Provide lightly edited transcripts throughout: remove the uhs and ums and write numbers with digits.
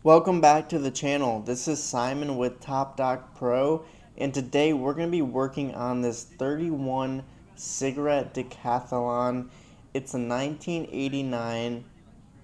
Welcome back to the channel. This is Simon with topdockpro, and today we're going to be working on this 31 cigarette Decathlon. It's a 1989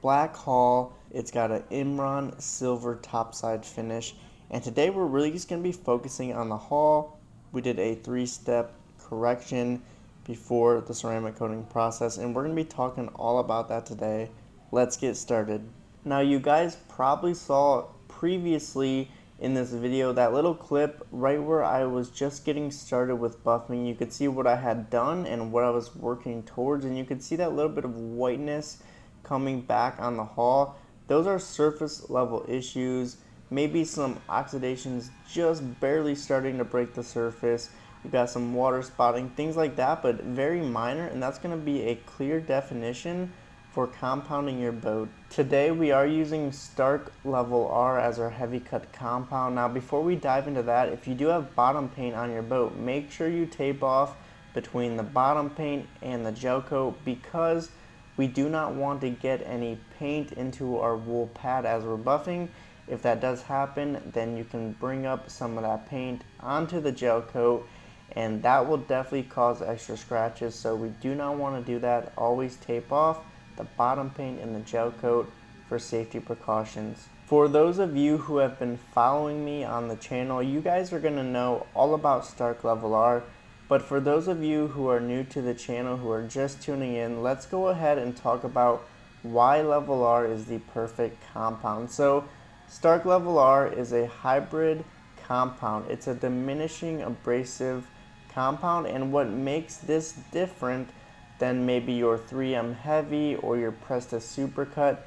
black hull. It's got an Imran silver topside finish, and today we're really just going to be focusing on the hull. We did a 3-step correction before the ceramic coating process, and we're going to be talking all about that today. Let's get started. Now you guys probably saw previously in this video that little clip right where I was just getting started with buffing. You could see what I had done and what I was working towards, and you could see that little bit of whiteness coming back on the hull. Those are surface level issues, maybe some oxidations just barely starting to break the surface. You got some water spotting, things like that, but very minor, and that's going to be a clear definition for compounding your boat. Today we are using Stark Level R as our heavy cut compound. Now before we dive into that, if you do have bottom paint on your boat, make sure you tape off between the bottom paint and the gel coat, because we do not want to get any paint into our wool pad as we're buffing. If that does happen, then you can bring up some of that paint onto the gel coat, and that will definitely cause extra scratches, so we do not want to do that. Always tape off the bottom paint and the gel coat for safety precautions. For those of you who have been following me on the channel, you guys are going to know all about Stark Level R, but for those of you who are new to the channel, who are just tuning in, let's go ahead and talk about why Level R is the perfect compound. So Stark Level R is a hybrid compound. It's a diminishing abrasive compound, and what makes this different than maybe your 3M Heavy or your Presta Supercut,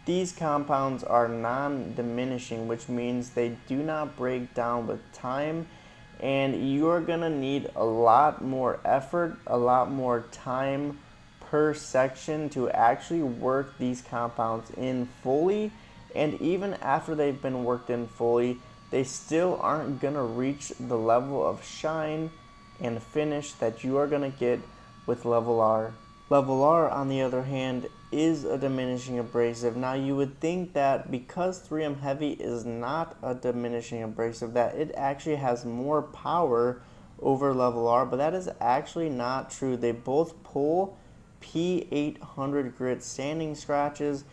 these compounds are non-diminishing, which means they do not break down with time, and you're gonna need a lot more effort, a lot more time per section to actually work these compounds in fully. And even after they've been worked in fully, they still aren't gonna reach the level of shine and finish that you are gonna get with Level R. Level R, on the other hand, is a diminishing abrasive. Now you would think that because 3M Heavy is not a diminishing abrasive, that it actually has more power over Level R, but that is actually not true. They both pull P800 grit sanding scratches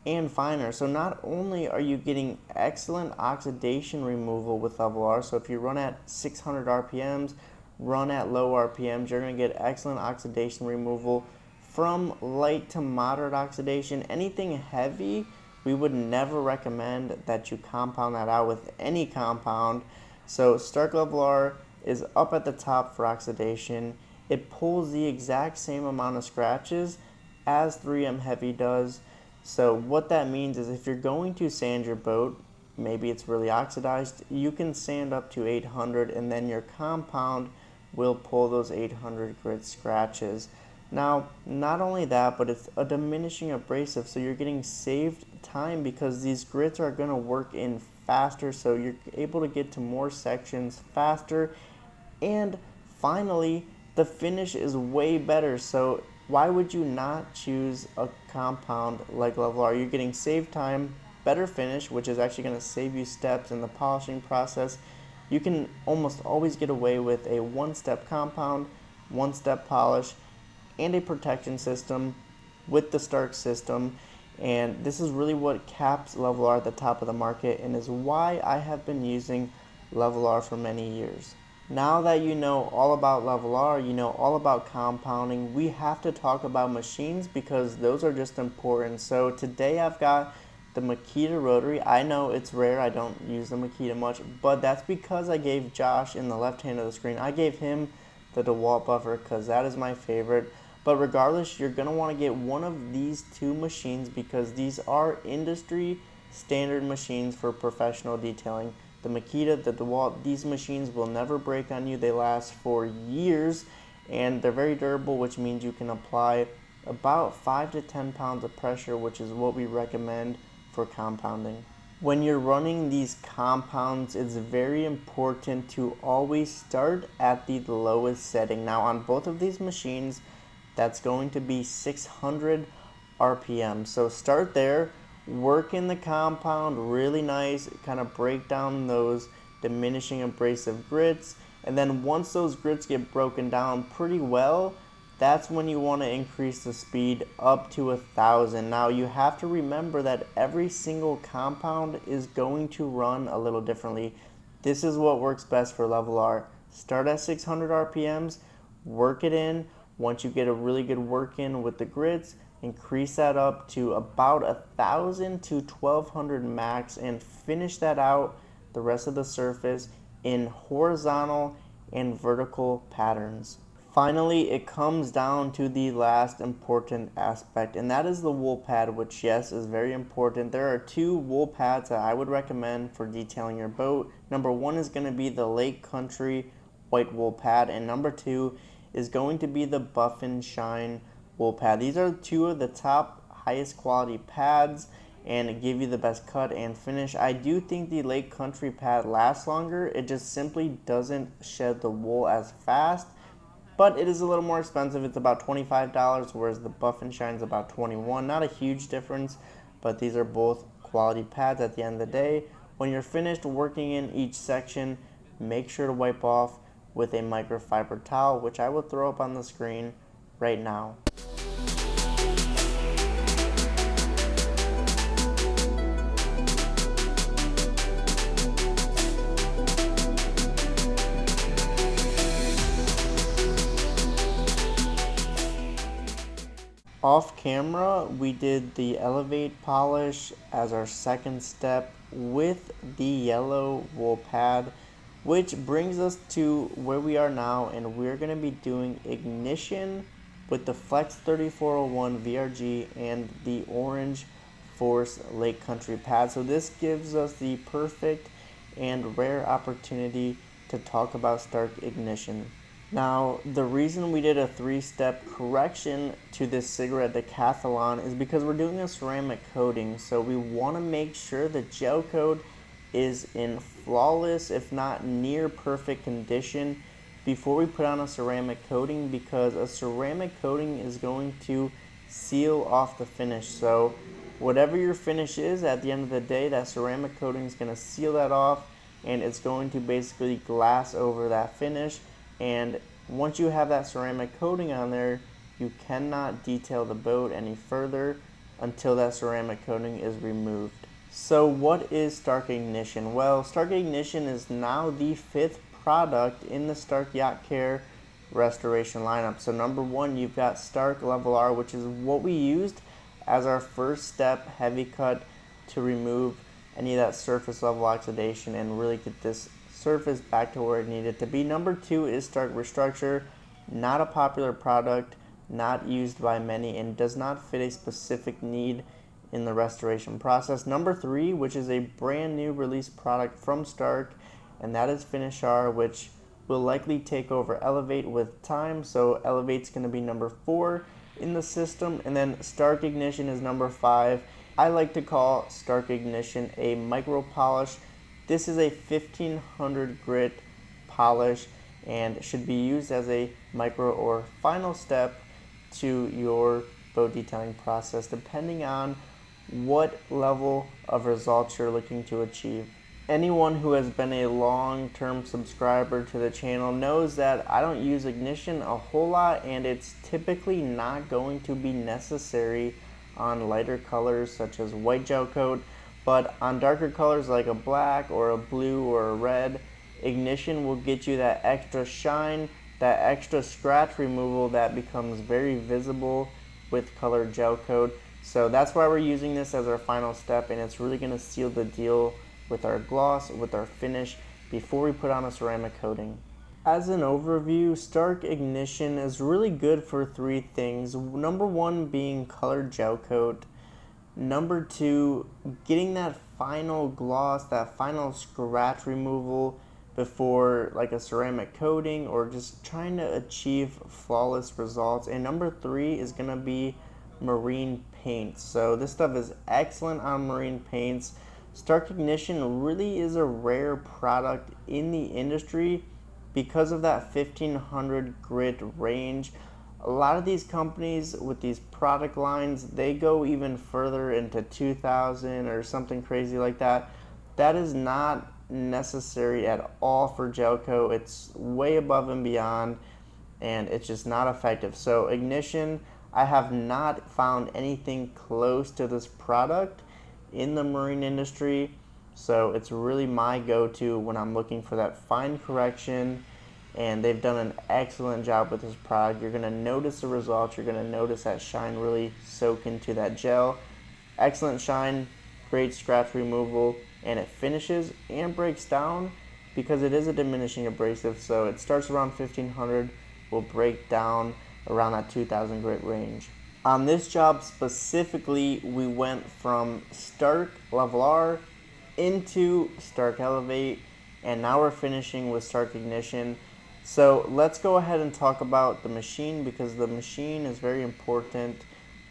and finer. So not only are you getting excellent oxidation removal with Level R, so if you run at 600 RPMs, run at low RPMs, you're going to get excellent oxidation removal from light to moderate oxidation. Anything heavy, we would never recommend that you compound that out with any compound. So Stark Level R is up at the top for oxidation. It pulls the exact same amount of scratches as 3M Heavy does. So what that means is if you're going to sand your boat, maybe it's really oxidized, you can sand up to 800, and then your compound will pull those 800 grit scratches. Now, not only that, but it's a diminishing abrasive, so you're getting saved time because these grits are going to work in faster, so you're able to get to more sections faster. And finally, the finish is way better, so why would you not choose a compound like Level R? You're getting saved time, better finish, which is actually going to save you steps in the polishing process. You can almost always get away with a one-step compound, one-step polish, and a protection system with the Stark system. And this is really what caps Level R at the top of the market, and is why I have been using Level R for many years. Now that you know all about Level R, you know all about compounding, we have to talk about machines because those are just important. So today I've got the Makita rotary. I know it's rare, I don't use the Makita much, but that's because I gave Josh in the left hand of the screen, I gave him the DeWalt buffer because that is my favorite. But regardless, you're going to want to get one of these two machines because these are industry standard machines for professional detailing. The Makita, the DeWalt, these machines will never break on you. They last for years, and they're very durable, which means you can apply about 5 to 10 pounds of pressure, which is what we recommend for compounding. When you're running these compounds, it's very important to always start at the lowest setting. Now on both of these machines, that's going to be 600 RPM. So start there work in the compound really nice, kind of break down those diminishing abrasive grits, and then once those grits get broken down pretty well, that's when you want to increase the speed up to 1,000. Now you have to remember that every single compound is going to run a little differently. This is what works best for level R. Start at 600 RPMs, work it in. Once you get a really good work in with the grits, increase that up to about 1,000 to 1,200 max and finish that out the rest of the surface in horizontal and vertical patterns. Finally, it comes down to the last important aspect, and that is the wool pad, which, yes, is very important. There are two wool pads that I would recommend for detailing your boat. Number one is going to be the Lake Country white wool pad, and number two is going to be the Buff and Shine wool pad. These are two of the top highest quality pads and give you the best cut and finish. I do think the Lake Country pad lasts longer. It just simply doesn't shed the wool as fast, but it is a little more expensive. It's about $25, whereas the Buff and Shine is about $21. Not a huge difference, but these are both quality pads at the end of the day. When you're finished working in each section, make sure to wipe off with a microfiber towel, which I will throw up on the screen right now. Off camera, we did the Elevate polish as our second step with the yellow wool pad, which brings us to where we are now, and we're going to be doing ignition with the Flex 3401 VRG and the orange Force Lake Country pad. So this gives us the perfect and rare opportunity to talk about Stark ignition. Now, the reason we did a 3-step correction to this cigarette Decathlon is because we're doing a ceramic coating. So we want to make sure the gel coat is in flawless, if not near perfect condition before we put on a ceramic coating, because a ceramic coating is going to seal off the finish. So whatever your finish is, at the end of the day, that ceramic coating is going to seal that off, and it's going to basically glass over that finish. And once you have that ceramic coating on there, you cannot detail the boat any further until that ceramic coating is removed. So what is Stark Ignition? Well, Stark Ignition is now the 5th product in the Stark Yacht Care restoration lineup. So number one, you've got Stark Level R, which is what we used as our first step heavy cut to remove any of that surface level oxidation and really get this surface back to where it needed to be. Number two is Stark Restructure, not a popular product, not used by many, and does not fit a specific need in the restoration process. Number three, which is a brand new release product from Stark, and that is Finish R, which will likely take over Elevate with time. So Elevate's going to be number 4 in the system, and then Stark Ignition is number 5. I like to call Stark Ignition a micro polish. This is a 1500 grit polish and should be used as a micro or final step to your boat detailing process, depending on what level of results you're looking to achieve. Anyone who has been a long-term subscriber to the channel knows that I don't use ignition a whole lot, and it's typically not going to be necessary on lighter colors such as white gel coat, but on darker colors like a black or a blue or a red, ignition will get you that extra shine, that extra scratch removal that becomes very visible with colored gel coat. So that's why we're using this as our final step, and it's really going to seal the deal with our gloss, with our finish, before we put on a ceramic coating. As an overview, Stark Ignition is really good for 3 things. Number 1 being colored gel coat. Number 2, getting that final gloss, that final scratch removal before like a ceramic coating, or just trying to achieve flawless results. And number 3 is going to be marine paints. So this stuff is excellent on marine paints. Stark Ignition really is a rare product in the industry because of that 1500 grit range. A lot of these companies with these product lines, they go even further into 2000 or something crazy like that. That is not necessary at all for gel coat. It's way above and beyond, and it's just not effective. So ignition, I have not found anything close to this product in the marine industry. So it's really my go-to when I'm looking for that fine correction, and they've done an excellent job with this product. You're gonna notice the results. You're gonna notice that shine really soak into that gel. Excellent shine, great scratch removal, and it finishes and breaks down because it is a diminishing abrasive. So it starts around 1500, will break down around that 2000 grit range. On this job specifically, we went from Stark Level R into Stark Elevate, and now we're finishing with Stark Ignition. So let's go ahead and talk about the machine, because the machine is very important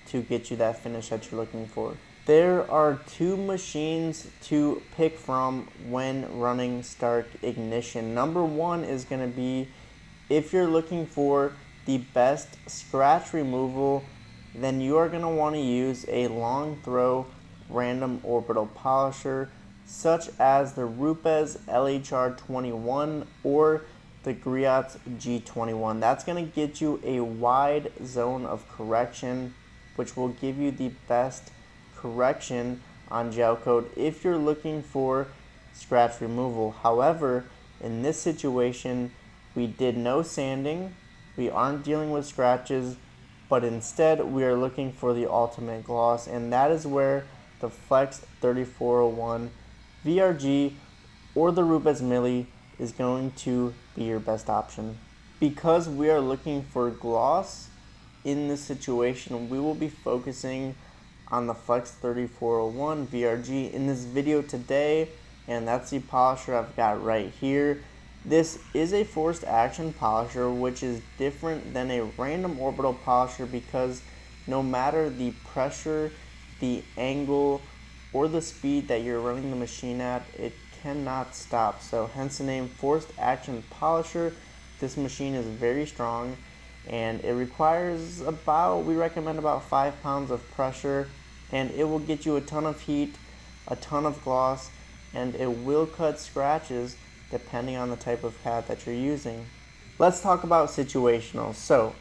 to get you that finish that you're looking for. There are two machines to pick from when running Stark Ignition. Number one is going to be, if you're looking for the best scratch removal, then you are going to want to use a long throw random orbital polisher, such as the Rupes LHR21 or the Griot's G21. That's going to get you a wide zone of correction, which will give you the best correction on gel coat if you're looking for scratch removal. However, in this situation, we did no sanding, we aren't dealing with scratches, but instead we are looking for the ultimate gloss, and that is where the Flex 3401 VRG or the Rupes Milli is going to be your best option. Because we are looking for gloss in this situation, we will be focusing on the Flex 3401 VRG in this video today, and that's the polisher I've got right here. This is a forced action polisher, which is different than a random orbital polisher because no matter the pressure, the angle, or the speed that you're running the machine at, it cannot stop. So hence the name forced action polisher. This machine is very strong, and it requires we recommend about 5 pounds of pressure, and it will get you a ton of heat, a ton of gloss, and it will cut scratches depending on the type of pad that you're using. Let's talk about situational. So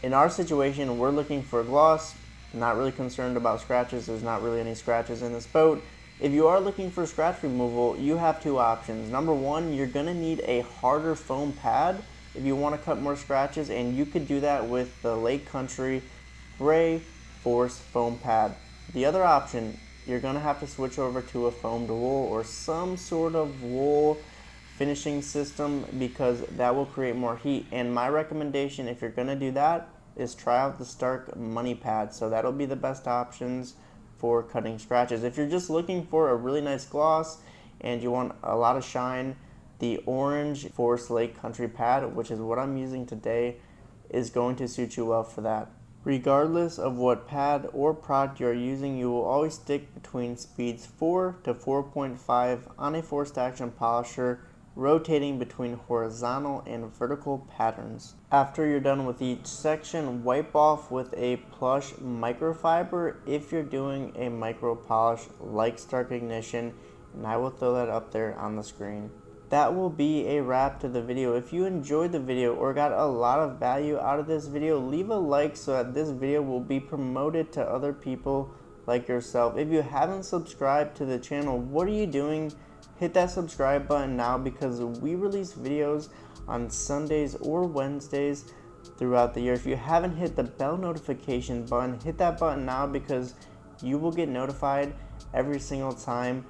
in our situation, we're looking for gloss, not really concerned about scratches. There's not really any scratches in this boat. If you are looking for scratch removal, you have two options. Number one, you're gonna need a harder foam pad if you wanna cut more scratches, and you could do that with the Lake Country Gray Force foam pad. The other option, you're gonna have to switch over to a foamed wool or some sort of wool finishing system, because that will create more heat. And my recommendation, if you're gonna do that, is try out the Stark Money Pad. So that'll be the best options for cutting scratches. If you're just looking for a really nice gloss and you want a lot of shine, the orange Forest Lake Country pad, which is what I'm using today, is going to suit you well for that. Regardless of what pad or product you're using, you will always stick between speeds 4 to 4.5 on a forced action polisher, rotating between horizontal and vertical patterns. After you're done with each section, wipe off with a plush microfiber if you're doing a micro polish like Stark Ignition, and I will throw that up there on the screen. That will be a wrap to the video. If you enjoyed the video or got a lot of value out of this video, leave a like so that this video will be promoted to other people like yourself. If you haven't subscribed to the channel, what are you doing? Hit that subscribe button now, because we release videos on Sundays or Wednesdays throughout the year. If you haven't hit the bell notification button, hit that button now, because you will get notified every single time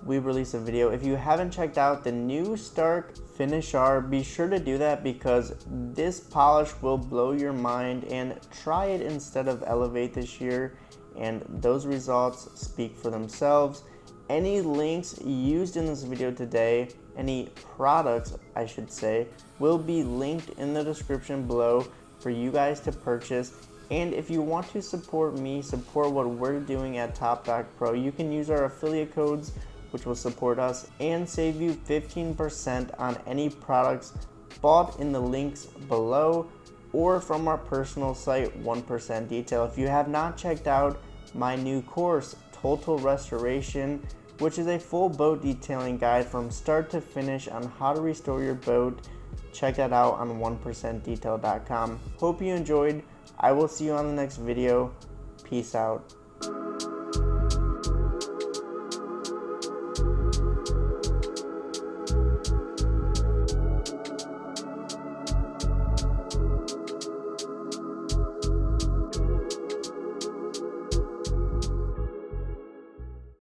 we release a video. If you haven't checked out the new Stark Finish R, be sure to do that, because this polish will blow your mind. And try it instead of Elevate this year, and those results speak for themselves. Any links used in this video today, any products I should say, will be linked in the description below for you guys to purchase. And if you want to support me, support what we're doing at topdockpro, you can use our affiliate codes, which will support us and save you 15% on any products bought in the links below, or from our personal site, 1% Detail. If you have not checked out my new course, Total Restoration, which is a full boat detailing guide from start to finish on how to restore your boat, check that out on 1%detail.com. Hope you enjoyed. I will see you on the next video. Peace out.